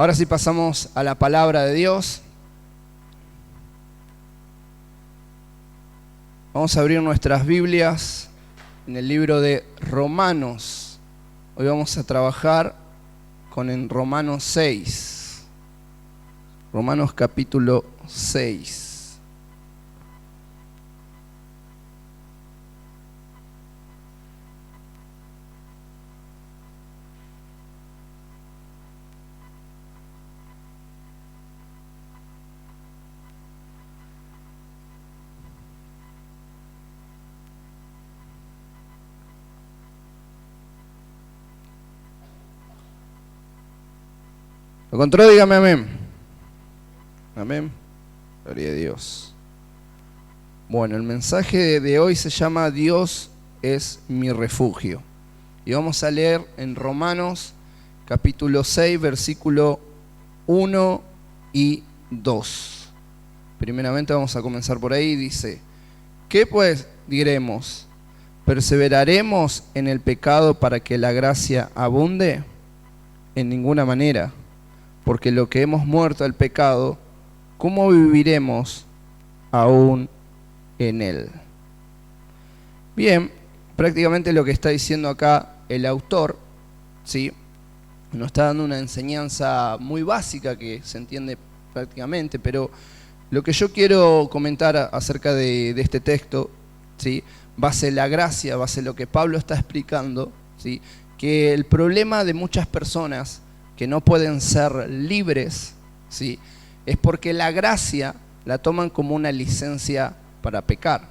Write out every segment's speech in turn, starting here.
Ahora sí pasamos a la palabra de Dios. Vamos a abrir nuestras Biblias en el libro de Romanos. Hoy vamos a trabajar en Romanos 6. Romanos capítulo 6. ¿Lo encontró? Dígame amén. Amén. Gloria a Dios. Bueno, el mensaje de hoy se llama Dios es mi refugio. Y vamos a leer en Romanos capítulo 6, versículo 1 y 2. Primeramente vamos a comenzar por ahí. Dice: ¿qué pues diremos? ¿Perseveraremos en el pecado para que la gracia abunde? En ninguna manera. Porque lo que hemos muerto al pecado, ¿cómo viviremos aún en él? Bien, prácticamente lo que está diciendo acá el autor, ¿sí? Nos está dando una enseñanza muy básica que se entiende prácticamente, pero lo que yo quiero comentar acerca de este texto, ¿sí? Base la gracia, base lo que Pablo está explicando, ¿sí? Que el problema de muchas personas que no pueden ser libres, ¿sí? Es porque la gracia la toman como una licencia para pecar,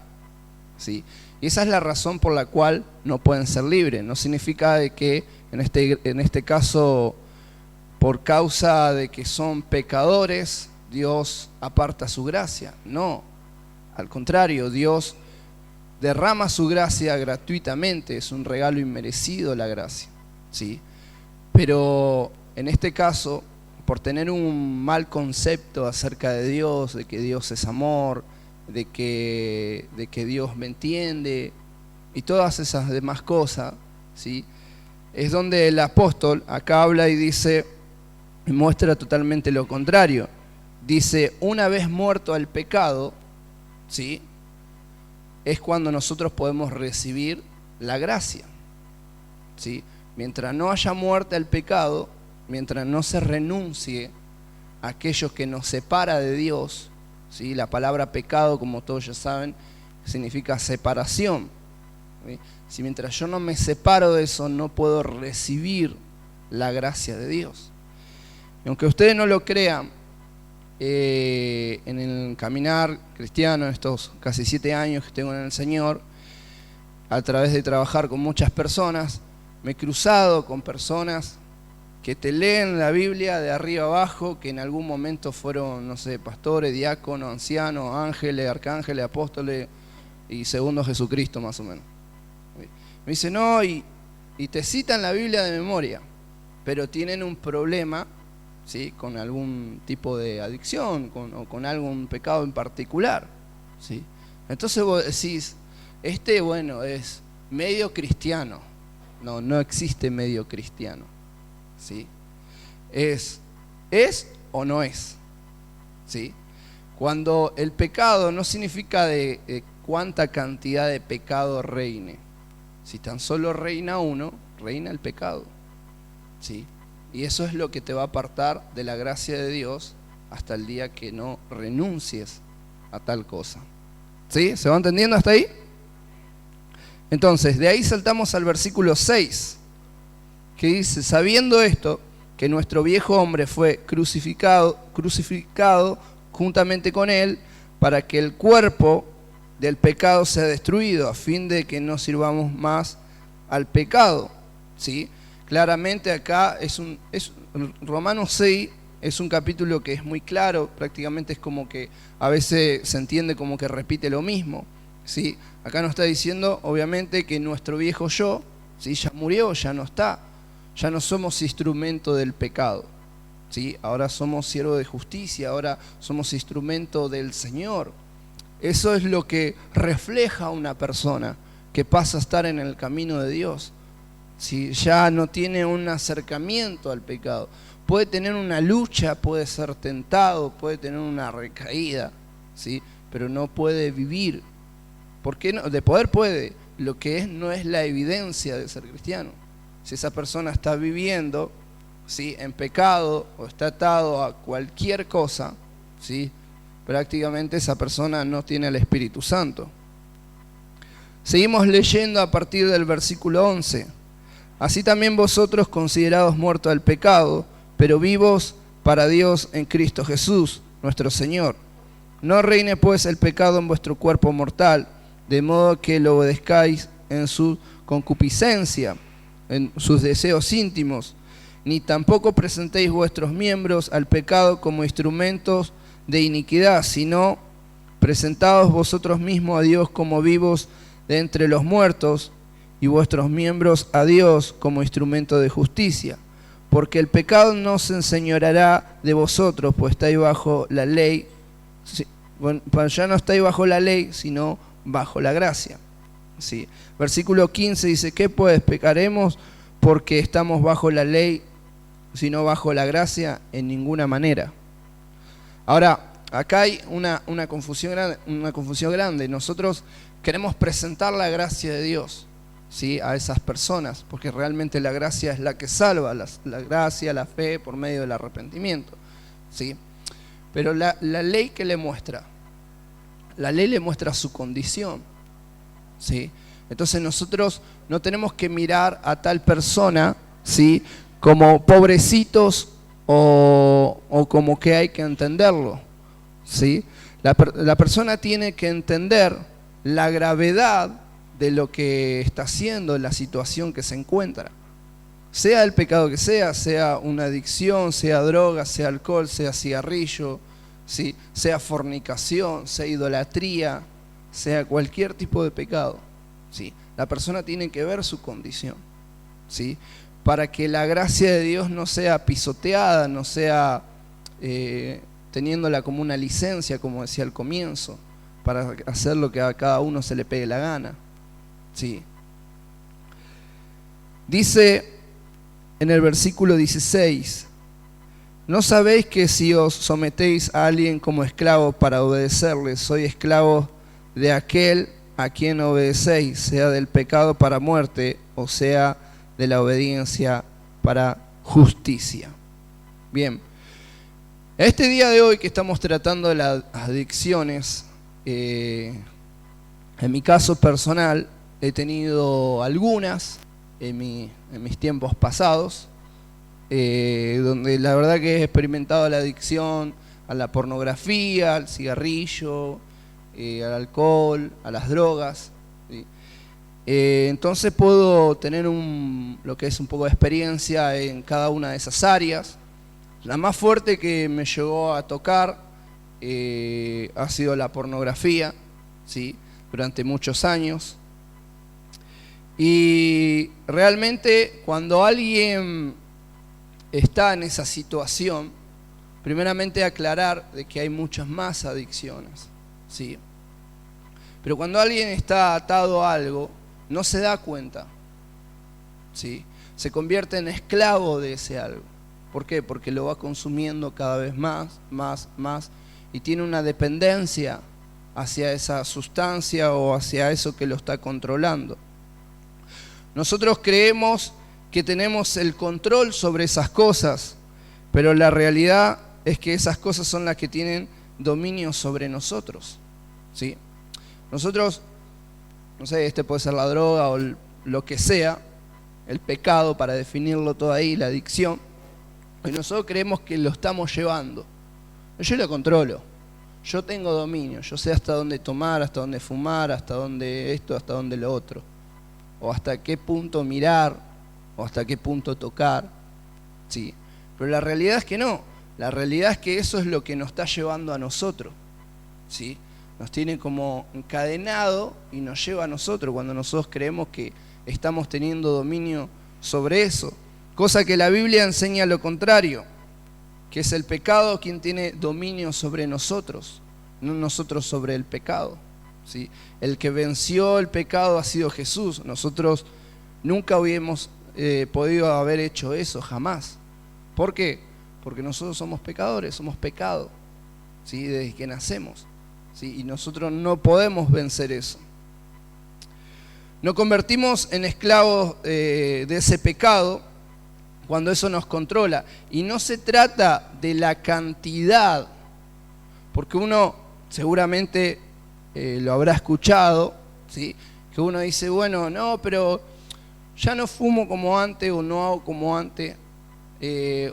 ¿sí? Y esa es la razón por la cual no pueden ser libres. No significa de que en este caso, por causa de que son pecadores, Dios aparta su gracia. No, al contrario, Dios derrama su gracia gratuitamente, es un regalo inmerecido la gracia, ¿sí? Pero en este caso, por tener un mal concepto acerca de Dios, de que Dios es amor, de que Dios me entiende y todas esas demás cosas, ¿sí? Es donde el apóstol acá habla y dice, y muestra totalmente lo contrario. Dice, una vez muerto al pecado, ¿sí? Es cuando nosotros podemos recibir la gracia, ¿sí? Mientras no haya muerte al pecado, mientras no se renuncie a aquello que nos separa de Dios, ¿sí? La palabra pecado, como todos ya saben, significa separación, ¿sí? Si mientras yo no me separo de eso, no puedo recibir la gracia de Dios. Y aunque ustedes no lo crean, en el caminar cristiano, en estos casi 7 años que tengo en el Señor, a través de trabajar con muchas personas, me he cruzado con personas que te leen la Biblia de arriba abajo, que en algún momento fueron, no sé, pastores, diáconos, ancianos, ángeles, arcángeles, apóstoles y segundo Jesucristo más o menos. Me dice, no, y te citan la Biblia de memoria, pero tienen un problema, ¿sí? Con algún tipo de adicción o con algún pecado en particular, ¿sí? Entonces vos decís, bueno, es medio cristiano. No existe medio cristiano, ¿sí? ¿Es o no es? ¿Sí? Cuando el pecado no significa de cuánta cantidad de pecado reine. Si tan solo reina uno, reina el pecado, ¿sí? Y eso es lo que te va a apartar de la gracia de Dios hasta el día que no renuncies a tal cosa, ¿sí? ¿Se va entendiendo hasta ahí? Entonces, de ahí saltamos al versículo 6, que dice, sabiendo esto, que nuestro viejo hombre fue crucificado juntamente con él, para que el cuerpo del pecado sea destruido, a fin de que no sirvamos más al pecado, ¿sí? Claramente acá Romanos 6 es un capítulo que es muy claro, prácticamente es como que a veces se entiende como que repite lo mismo, ¿sí? Acá nos está diciendo, obviamente, que nuestro viejo yo, ¿sí? Ya murió, ya no está, ya no somos instrumento del pecado, ¿sí? Ahora somos siervos de justicia, ahora somos instrumento del Señor. Eso es lo que refleja a una persona que pasa a estar en el camino de Dios, ¿sí? Ya no tiene un acercamiento al pecado. puede tener una lucha, puede ser tentado, puede tener una recaída, ¿sí? Pero no puede vivir. ¿Por qué no? De poder puede, lo que es no es la evidencia de ser cristiano. Si esa persona está viviendo, ¿sí?, en pecado o está atado a cualquier cosa, ¿sí?, prácticamente esa persona no tiene el Espíritu Santo. Seguimos leyendo a partir del versículo 11. Así también vosotros, considerados muertos al pecado, pero vivos para Dios en Cristo Jesús, nuestro Señor. No reine pues el pecado en vuestro cuerpo mortal, de modo que lo obedezcáis en su concupiscencia, en sus deseos íntimos, ni tampoco presentéis vuestros miembros al pecado como instrumentos de iniquidad, sino presentaos vosotros mismos a Dios como vivos de entre los muertos, y vuestros miembros a Dios como instrumento de justicia. Porque el pecado no se enseñoreará de vosotros, pues estáis bajo la ley. Bueno, ya no estáis bajo la ley, sino bajo la gracia. Sí. Versículo 15 dice: ¿qué pues? ¿Pecaremos porque estamos bajo la ley, sino bajo la gracia? En ninguna manera. Ahora, acá hay una confusión grande. Nosotros queremos presentar la gracia de Dios, ¿sí?, a esas personas, porque realmente la gracia es la que salva, la gracia, la fe por medio del arrepentimiento, ¿sí? Pero la ley, ¿qué le muestra? La ley le muestra su condición, ¿sí? Entonces nosotros no tenemos que mirar a tal persona, ¿sí?, como pobrecitos o como que hay que entenderlo, ¿sí? La persona tiene que entender la gravedad de lo que está haciendo, la situación que se encuentra. Sea el pecado que sea una adicción, sea droga, sea alcohol, sea cigarrillo, ¿sí?, sea fornicación, sea idolatría, sea cualquier tipo de pecado, ¿sí? La persona tiene que ver su condición, ¿sí?, para que la gracia de Dios no sea pisoteada, no sea teniéndola como una licencia, como decía al comienzo, para hacer lo que a cada uno se le pegue la gana, ¿sí? Dice en el versículo 16: ¿no sabéis que si os sometéis a alguien como esclavo para obedecerle, sois esclavos de aquel a quien obedecéis, sea del pecado para muerte, o sea de la obediencia para justicia? Bien, este día de hoy que estamos tratando de las adicciones, en mi caso personal he tenido algunas en mis tiempos pasados, donde la verdad que he experimentado la adicción a la pornografía, al cigarrillo, al alcohol, a las drogas, ¿sí? Entonces puedo tener lo que es un poco de experiencia en cada una de esas áreas. La más fuerte que me llegó a tocar ha sido la pornografía, ¿sí?, durante muchos años. Y realmente cuando alguien está en esa situación, primeramente aclarar de que hay muchas más adicciones, ¿sí? Pero cuando alguien está atado a algo, no se da cuenta, ¿sí? Se convierte en esclavo de ese algo. ¿Por qué? Porque lo va consumiendo cada vez más, y tiene una dependencia hacia esa sustancia o hacia eso que lo está controlando. Nosotros creemos que tenemos el control sobre esas cosas, pero la realidad es que esas cosas son las que tienen dominio sobre nosotros, ¿sí? Nosotros, no sé, puede ser la droga o lo que sea, el pecado, para definirlo todo ahí, la adicción, y nosotros creemos que lo estamos llevando. Yo lo controlo, yo tengo dominio, yo sé hasta dónde tomar, hasta dónde fumar, hasta dónde esto, hasta dónde lo otro, o hasta qué punto mirar, o hasta qué punto tocar, ¿sí? Pero la realidad es que no, la realidad es que eso es lo que nos está llevando a nosotros, ¿sí? Nos tiene como encadenado y nos lleva a nosotros cuando nosotros creemos que estamos teniendo dominio sobre eso, cosa que la Biblia enseña lo contrario, que es el pecado quien tiene dominio sobre nosotros, no nosotros sobre el pecado, ¿sí? El que venció el pecado ha sido Jesús. Nosotros nunca hubiéramos podido haber hecho eso, jamás. ¿Por qué? porque nosotros somos pecadores, somos pecado, ¿sí? Desde que nacemos, ¿sí? Y nosotros no podemos vencer eso. Nos convertimos en esclavos de ese pecado cuando eso nos controla. Y no se trata de la cantidad, porque uno seguramente lo habrá escuchado, ¿sí? Que uno dice, bueno, no, pero ya no fumo como antes, o no hago como antes,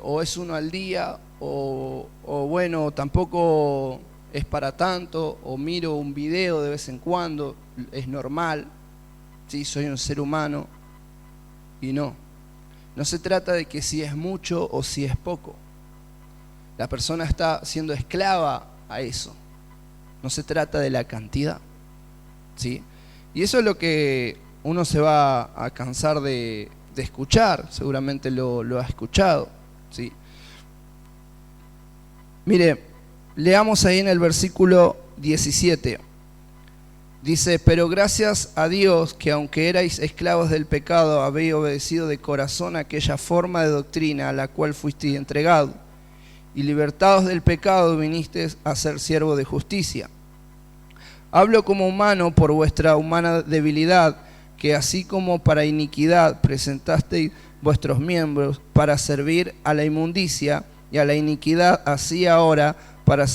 o es uno al día, o bueno, tampoco es para tanto, o miro un video de vez en cuando, es normal, ¿sí? Soy un ser humano. Y no se trata de que si es mucho o si es poco. La persona está siendo esclava a eso. No se trata de la cantidad, ¿sí? Y eso es lo que uno se va a cansar de escuchar, seguramente lo ha escuchado, ¿sí? Mire, leamos ahí en el versículo 17. Dice, pero gracias a Dios que aunque erais esclavos del pecado, habéis obedecido de corazón aquella forma de doctrina a la cual fuisteis entregados, y libertados del pecado vinisteis a ser siervos de justicia. Hablo como humano por vuestra humana debilidad, que así como para iniquidad presentasteis vuestros miembros para servir a la inmundicia y a la iniquidad, así ahora para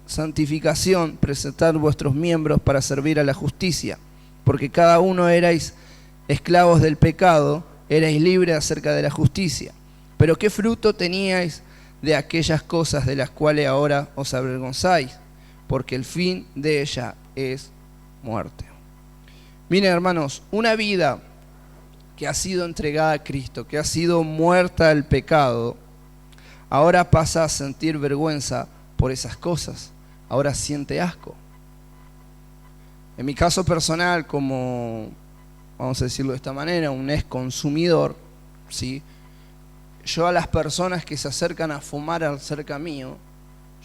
santificación presentad vuestros miembros para servir a la justicia. Porque cada uno erais esclavos del pecado, erais libres acerca de la justicia. Pero ¿qué fruto teníais de aquellas cosas de las cuales ahora os avergonzáis? Porque el fin de ella es muerte. Miren, hermanos, una vida que ha sido entregada a Cristo, que ha sido muerta al pecado, ahora pasa a sentir vergüenza por esas cosas. Ahora siente asco. En mi caso personal, como, vamos a decirlo de esta manera, un ex consumidor, ¿sí? Yo a las personas que se acercan a fumar cerca mío,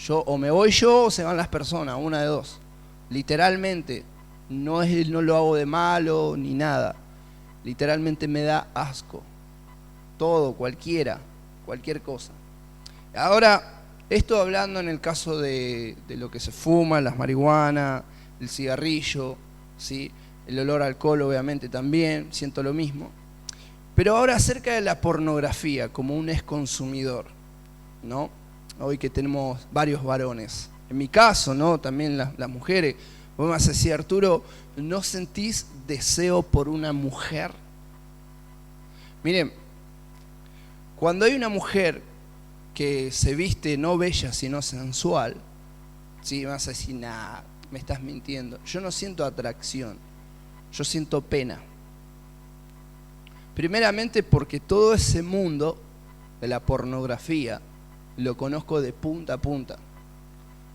o me voy yo o se van las personas, una de dos. Literalmente, no lo hago de malo ni nada. Literalmente me da asco. Todo, cualquier cosa. Ahora, esto hablando en el caso de lo que se fuma, las marihuanas, el cigarrillo, ¿sí? El olor a alcohol obviamente también, siento lo mismo. Pero ahora acerca de la pornografía como un ex consumidor, ¿no? Hoy que tenemos varios varones. En mi caso, ¿no? También las mujeres. Vos me vas a decir, Arturo, ¿no sentís deseo por una mujer? Miren, cuando hay una mujer que se viste no bella sino sensual, ¿sí? Me vas a decir, nah, me estás mintiendo. Yo no siento atracción, yo siento pena. Primeramente porque todo ese mundo de la pornografía lo conozco de punta a punta.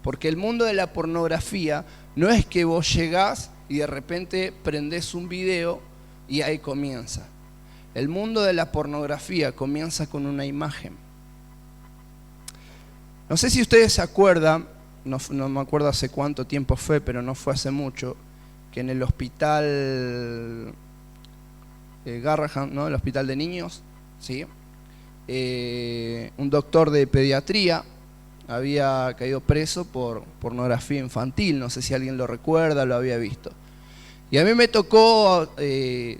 Porque el mundo de la pornografía no es que vos llegás y de repente prendés un video y ahí comienza. El mundo de la pornografía comienza con una imagen. No sé si ustedes se acuerdan, no me acuerdo hace cuánto tiempo fue, pero no fue hace mucho, que en el hospital Garrahan, ¿no? El hospital de niños, ¿sí? Un doctor de pediatría había caído preso por pornografía infantil. No sé si alguien lo recuerda, lo había visto. Y a mí me tocó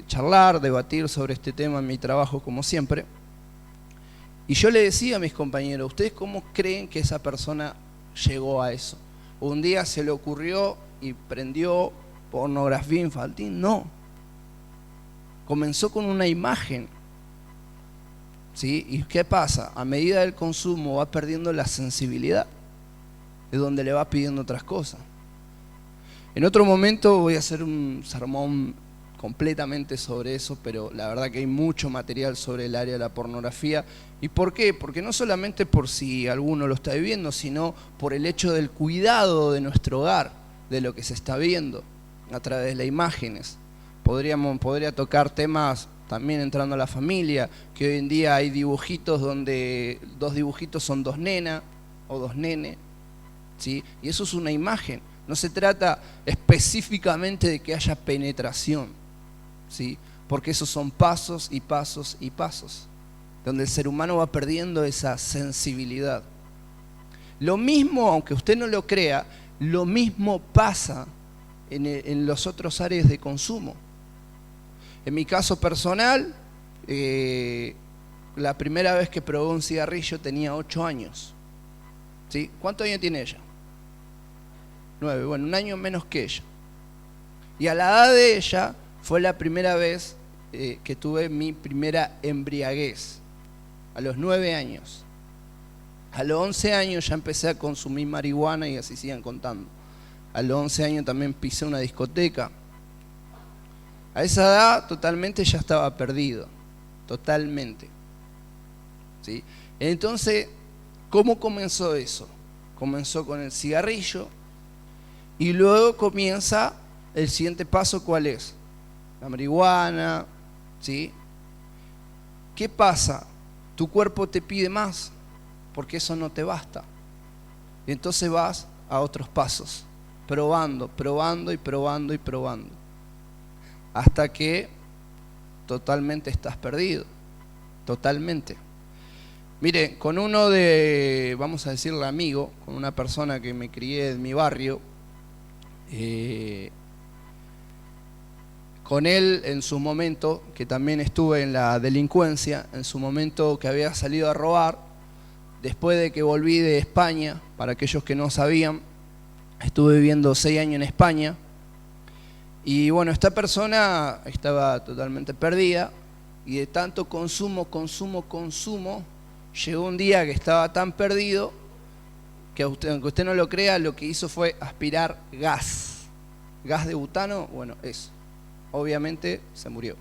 charlar, debatir sobre este tema en mi trabajo, como siempre. Y yo le decía a mis compañeros, ¿ustedes cómo creen que esa persona llegó a eso? ¿Un día se le ocurrió y prendió pornografía infantil? No. Comenzó con una imagen, ¿sí? ¿Y qué pasa? A medida del consumo va perdiendo la sensibilidad, de donde le va pidiendo otras cosas. En otro momento voy a hacer un sermón completamente sobre eso, pero la verdad que hay mucho material sobre el área de la pornografía. ¿Y por qué? Porque no solamente por si alguno lo está viviendo, sino por el hecho del cuidado de nuestro hogar, de lo que se está viendo a través de las imágenes. Podría tocar temas también entrando a la familia, que hoy en día hay dibujitos donde 2 dibujitos son 2 nenas o 2 nenes, ¿sí? Y eso es una imagen. No se trata específicamente de que haya penetración, ¿sí? Porque esos son pasos y pasos y pasos. donde el ser humano va perdiendo esa sensibilidad. Lo mismo, aunque usted no lo crea, lo mismo pasa en los otros áreas de consumo. En mi caso personal, la primera vez que probé un cigarrillo tenía 8 años. ¿Sí? ¿Cuántos años tiene ella? 9, bueno, un año menos que ella. Y a la edad de ella fue la primera vez que tuve mi primera embriaguez, a los 9 años. A los 11 años ya empecé a consumir marihuana y así sigan contando. A los 11 años también pisé una discoteca. A esa edad totalmente ya estaba perdido, totalmente. ¿Sí? Entonces, ¿cómo comenzó eso? Comenzó con el cigarrillo y luego comienza el siguiente paso, ¿cuál es? La marihuana, ¿sí? ¿Qué pasa? Tu cuerpo te pide más, porque eso no te basta. Y entonces vas a otros pasos, probando, probando y probando y probando, hasta que totalmente estás perdido, totalmente. Mire, con uno de, vamos a decirle amigo, con una persona que me crié en mi barrio, con él en su momento, que también estuve en la delincuencia, en su momento que había salido a robar, después de que volví de España, para aquellos que no sabían, estuve viviendo 6 años en España, y bueno, esta persona estaba totalmente perdida, y de tanto consumo, llegó un día que estaba tan perdido, que aunque usted no lo crea, lo que hizo fue aspirar gas. Gas de butano, bueno, eso. Obviamente se murió.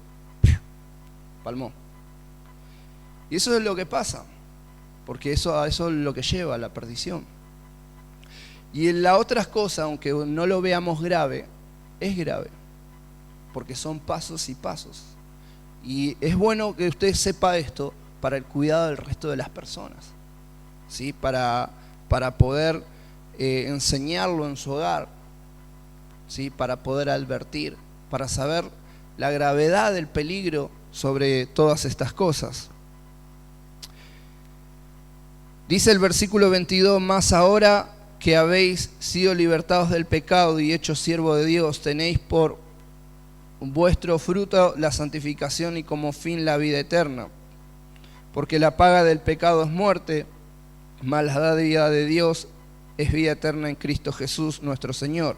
Palmó. Y eso es lo que pasa, porque eso es lo que lleva a la perdición. Y en las otras cosas, aunque no lo veamos grave, es grave, porque son pasos y pasos. Y es bueno que usted sepa esto para el cuidado del resto de las personas, ¿sí? Para poder enseñarlo en su hogar, ¿sí? Para poder advertir, para saber la gravedad del peligro sobre todas estas cosas. Dice el versículo 22, más ahora que habéis sido libertados del pecado y hechos siervos de Dios, tenéis por vuestro fruto la santificación y como fin la vida eterna. Porque la paga del pecado es muerte, mas la dádiva de Dios es vida eterna en Cristo Jesús nuestro Señor.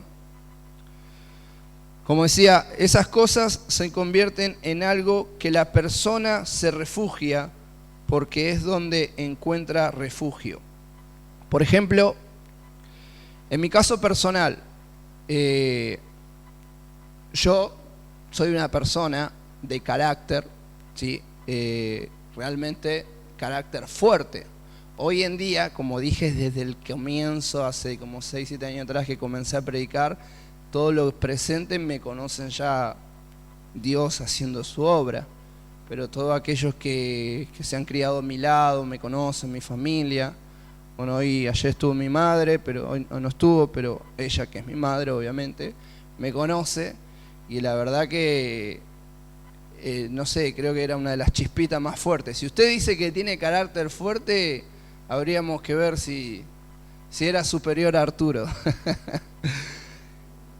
Como decía, esas cosas se convierten en algo que la persona se refugia porque es donde encuentra refugio. Por ejemplo, en mi caso personal, yo soy una persona de carácter, ¿sí? Realmente carácter fuerte. Hoy en día, como dije desde el comienzo, hace como 6, 7 años atrás que comencé a predicar, todos los presentes me conocen ya Dios haciendo su obra, pero todos aquellos que se han criado a mi lado, me conocen, mi familia. Bueno, ayer estuvo mi madre, pero hoy no estuvo, pero ella, que es mi madre obviamente, me conoce, y la verdad que no sé, creo que era una de las chispitas más fuertes. Si usted dice que tiene carácter fuerte, habríamos que ver si era superior a Arturo.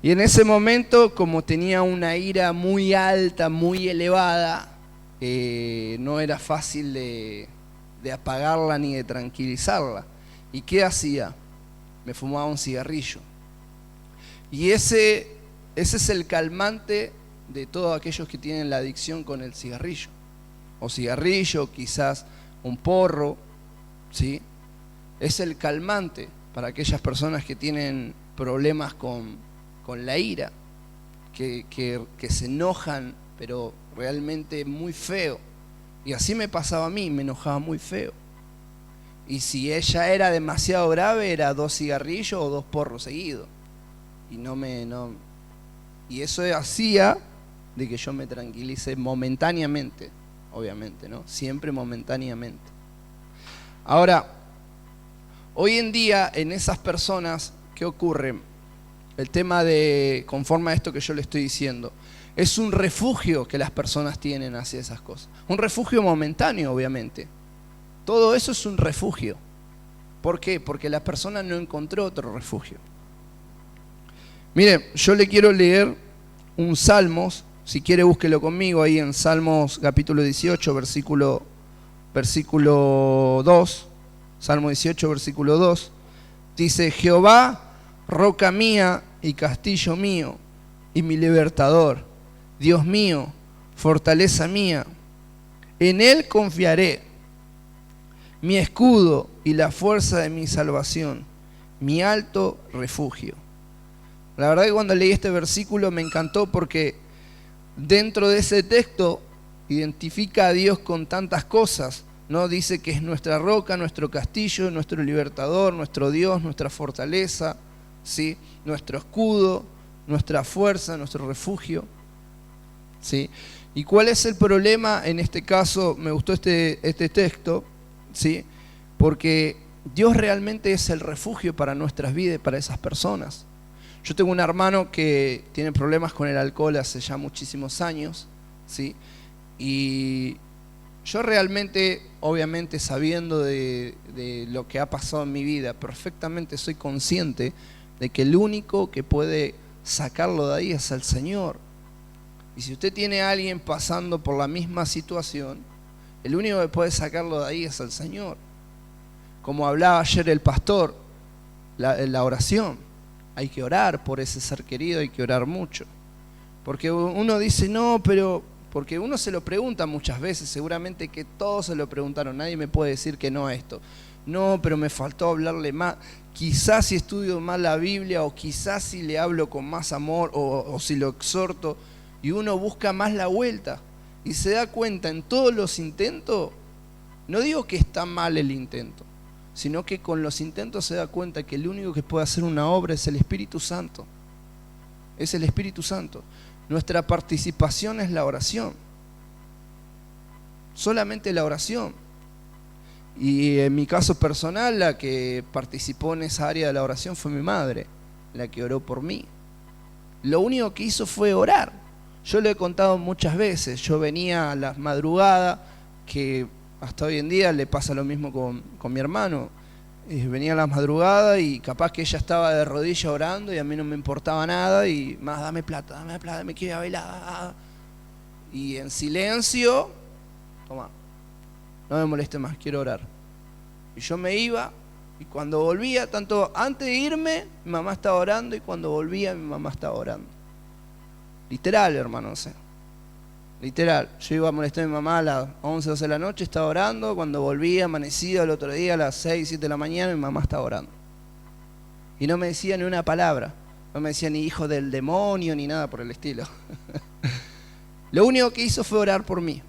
Y en ese momento, como tenía una ira muy alta, muy elevada, no era fácil de apagarla ni de tranquilizarla. ¿Y qué hacía? Me fumaba un cigarrillo. Y ese es el calmante de todos aquellos que tienen la adicción con el cigarrillo. O cigarrillo, quizás un porro, ¿sí? Es el calmante para aquellas personas que tienen problemas con la ira, que se enojan, pero realmente muy feo. Y así me pasaba a mí, me enojaba muy feo. Y si ella era demasiado grave, era 2 cigarrillos o 2 porros seguidos. Y eso hacía de que yo me tranquilice momentáneamente, obviamente, ¿no? Siempre momentáneamente. Ahora, hoy en día en esas personas, ¿qué ocurre? El tema de, conforme a esto que yo le estoy diciendo, Es un refugio que las personas tienen hacia esas cosas. Un refugio momentáneo, obviamente. Todo eso es un refugio. ¿Por qué? Porque la persona no encontró otro refugio. Mire, yo le quiero leer un Salmos. Si quiere, búsquelo conmigo ahí en Salmos capítulo 18, versículo 2. Salmo 18, versículo 2. Dice: Jehová, roca mía y castillo mío, y mi libertador, Dios mío, fortaleza mía, en Él confiaré, mi escudo y la fuerza de mi salvación, mi alto refugio. La verdad que cuando leí este versículo me encantó porque dentro de ese texto identifica a Dios con tantas cosas, ¿no? Dice que es nuestra roca, nuestro castillo, nuestro libertador, nuestro Dios, nuestra fortaleza, ¿sí? Nuestro escudo, nuestra fuerza, nuestro refugio, ¿sí? ¿Y cuál es el problema? En este caso me gustó este texto, ¿sí? Porque Dios realmente es el refugio para nuestras vidas y para esas personas. Yo tengo un hermano que tiene problemas con el alcohol hace ya muchísimos años, ¿sí? Y yo realmente, obviamente sabiendo de lo que ha pasado en mi vida, perfectamente soy consciente de que el único que puede sacarlo de ahí es el Señor. Y si usted tiene a alguien pasando por la misma situación, el único que puede sacarlo de ahí es el Señor. Como hablaba ayer el pastor, la oración. Hay que orar por ese ser querido, hay que orar mucho. Porque uno dice, no, pero... Porque uno se lo pregunta muchas veces, seguramente que todos se lo preguntaron, nadie me puede decir que no a esto. No, pero me faltó hablarle más. Quizás si estudio más la Biblia, o quizás si le hablo con más amor, o si lo exhorto, y uno busca más la vuelta. Y se da cuenta en todos los intentos, no digo que está mal el intento, sino que con los intentos se da cuenta que el único que puede hacer una obra es el Espíritu Santo. Es el Espíritu Santo. Nuestra participación es la oración. Solamente la oración. Y en mi caso personal, la que participó en esa área de la oración fue mi madre, la que oró por mí. Lo único que hizo fue orar. Yo lo he contado muchas veces. Yo venía a las madrugadas, que hasta hoy en día le pasa lo mismo con mi hermano. Venía a las madrugadas y capaz que ella estaba de rodillas orando y a mí no me importaba nada y más, dame plata, me quiero ir a bailar. Y en silencio, toma, no me moleste más, quiero orar. Y yo me iba y cuando volvía, tanto antes de irme, mi mamá estaba orando y cuando volvía, mi mamá estaba orando. Literal, hermano, o sea. Literal, yo iba a molestar a mi mamá a las 11, 12 de la noche, estaba orando, cuando volvía, amanecido el otro día a las 6, 7 de la mañana, mi mamá estaba orando. Y no me decía ni una palabra, no me decía ni hijo del demonio, ni nada por el estilo. Lo único que hizo fue orar por mí,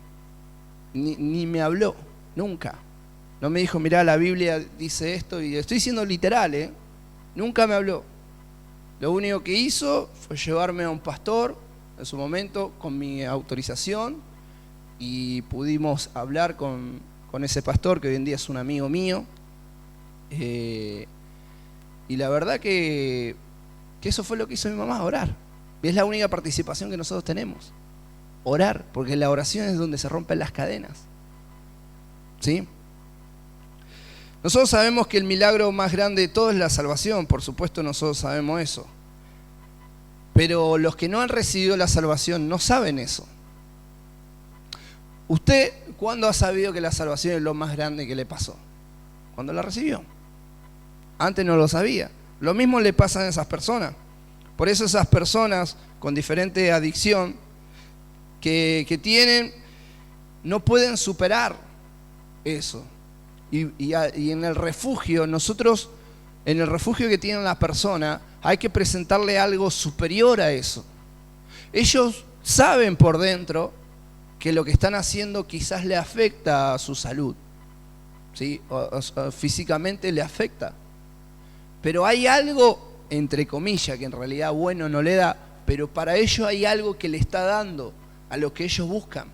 ni me habló, nunca. No me dijo, mirá, la Biblia dice esto, y estoy siendo literal, nunca me habló. Lo único que hizo fue llevarme a un pastor, en su momento, con mi autorización, y pudimos hablar con ese pastor que hoy en día es un amigo mío, y la verdad que eso fue lo que hizo mi mamá, orar. Y es la única participación que nosotros tenemos, orar, porque la oración es donde se rompen las cadenas, ¿sí? Nosotros sabemos que el milagro más grande de todo es la salvación, por supuesto nosotros sabemos eso. Pero los que no han recibido la salvación no saben eso. ¿Usted cuándo ha sabido que la salvación es lo más grande que le pasó? Cuando la recibió. Antes no lo sabía. Lo mismo le pasa a esas personas. Por eso esas personas con diferente adicción que tienen, no pueden superar eso. Y en el refugio, nosotros, en el refugio que tiene la persona, hay que presentarle algo superior a eso. Ellos saben por dentro que lo que están haciendo quizás le afecta a su salud, ¿sí? O físicamente le afecta. Pero hay algo, entre comillas, que en realidad bueno no le da, pero para ellos hay algo que le está dando a lo que ellos buscan.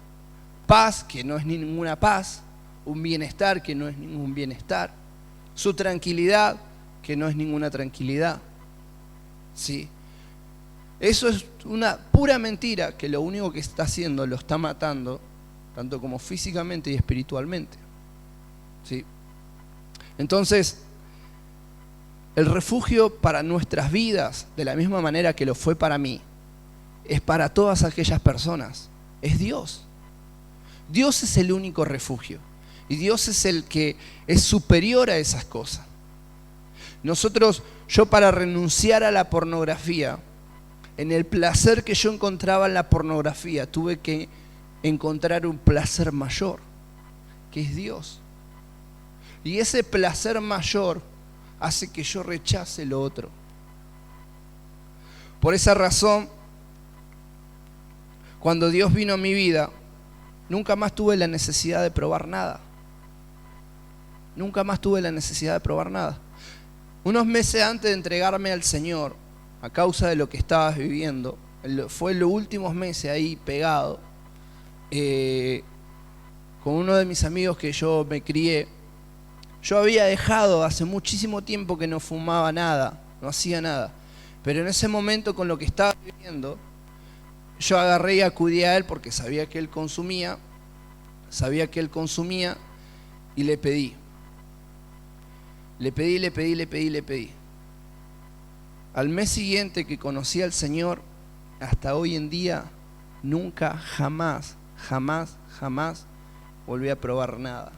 Paz, que no es ninguna paz. Un bienestar, que no es ningún bienestar. Su tranquilidad, que no es ninguna tranquilidad. ¿Sí? Eso es una pura mentira que lo único que está haciendo lo está matando, tanto como físicamente y espiritualmente. ¿Sí? Entonces, el refugio para nuestras vidas, de la misma manera que lo fue para mí, es para todas aquellas personas. Es Dios. Dios es el único refugio. Y Dios es el que es superior a esas cosas. Yo para renunciar a la pornografía, en el placer que yo encontraba en la pornografía, tuve que encontrar un placer mayor, que es Dios. Y ese placer mayor hace que yo rechace lo otro. Por esa razón, cuando Dios vino a mi vida, nunca más tuve la necesidad de probar nada. Nunca más tuve la necesidad de probar nada. Unos meses antes de entregarme al Señor, a causa de lo que estabas viviendo, fue los últimos meses ahí pegado, con uno de mis amigos que yo me crié. Yo había dejado hace muchísimo tiempo que no fumaba nada, no hacía nada. Pero en ese momento, con lo que estaba viviendo, yo agarré y acudí a él porque sabía que él consumía y le pedí. Le pedí. Al mes siguiente que conocí al Señor, hasta hoy en día, nunca, jamás volví a probar nada.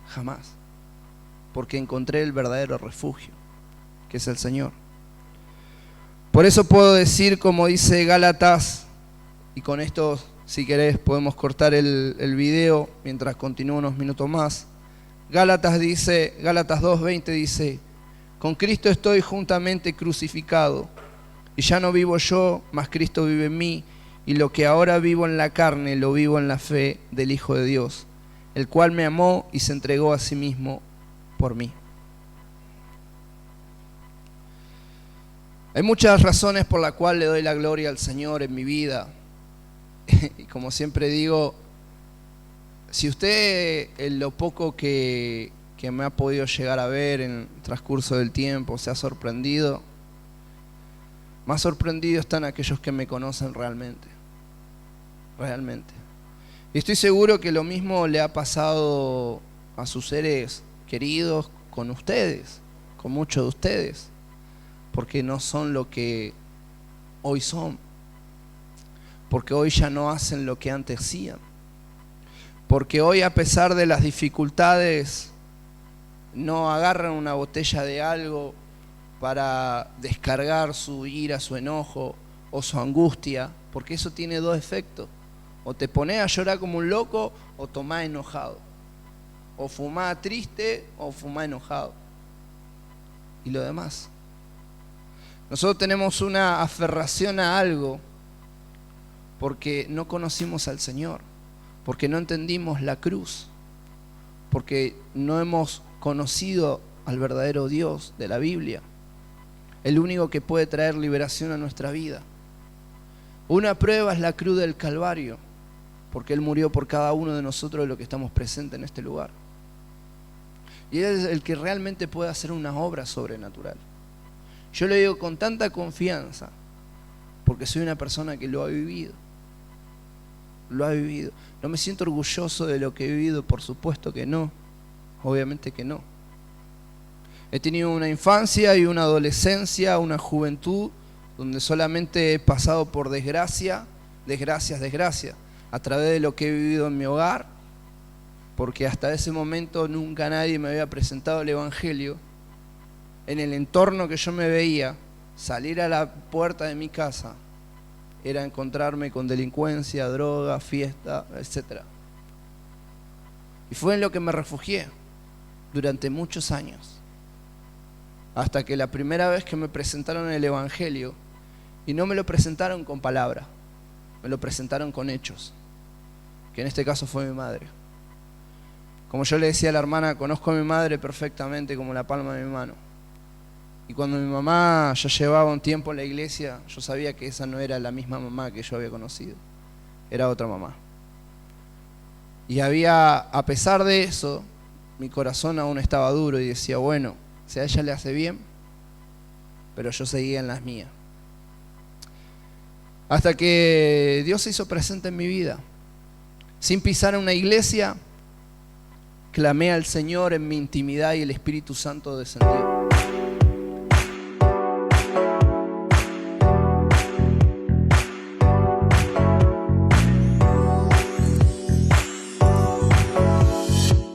Jamás. Porque encontré el verdadero refugio, que es el Señor. Por eso puedo decir, como dice Gálatas, y con esto, si querés, podemos cortar el video mientras continúo unos minutos más. Gálatas 2:20 dice: con Cristo estoy juntamente crucificado, y ya no vivo yo, mas Cristo vive en mí, y lo que ahora vivo en la carne, lo vivo en la fe del Hijo de Dios, el cual me amó y se entregó a sí mismo por mí. Hay muchas razones por las cuales le doy la gloria al Señor en mi vida. Y como siempre digo, si usted en lo poco que me ha podido llegar a ver en el transcurso del tiempo se ha sorprendido, más sorprendidos están aquellos que me conocen realmente. Realmente. Y estoy seguro que lo mismo le ha pasado a sus seres queridos con ustedes, con muchos de ustedes, porque no son lo que hoy son, porque hoy ya no hacen lo que antes hacían, porque hoy, a pesar de las dificultades, no agarran una botella de algo para descargar su ira, su enojo o su angustia, porque eso tiene dos efectos: o te pones a llorar como un loco o tomás enojado, o fumás triste o fumás enojado, y lo demás. Nosotros tenemos una aferración a algo porque no conocimos al Señor, porque no entendimos la cruz, porque no hemos conocido al verdadero Dios de la Biblia, el único que puede traer liberación a nuestra vida. Una prueba es la cruz del Calvario, porque Él murió por cada uno de nosotros de los que estamos presentes en este lugar. Y Él es el que realmente puede hacer una obra sobrenatural. Yo lo digo con tanta confianza, porque soy una persona que lo ha vivido. Lo ha vivido. No me siento orgulloso de lo que he vivido, por supuesto que no. Obviamente que no. He tenido una infancia y una adolescencia, una juventud, donde solamente he pasado por desgracias, a través de lo que he vivido en mi hogar, porque hasta ese momento nunca nadie me había presentado el Evangelio. En el entorno que yo me veía, salir a la puerta de mi casa era encontrarme con delincuencia, droga, fiesta, etc. Y fue en lo que me refugié durante muchos años, hasta que la primera vez que me presentaron el Evangelio, y no me lo presentaron con palabras, me lo presentaron con hechos, que en este caso fue mi madre. Como yo le decía a la hermana, conozco a mi madre perfectamente como la palma de mi mano. Y cuando mi mamá ya llevaba un tiempo en la iglesia, yo sabía que esa no era la misma mamá que yo había conocido, era otra mamá. Y a pesar de eso, mi corazón aún estaba duro y decía, bueno, si a ella le hace bien, pero yo seguía en las mías. Hasta que Dios se hizo presente en mi vida. Sin pisar en una iglesia, clamé al Señor en mi intimidad y el Espíritu Santo descendió.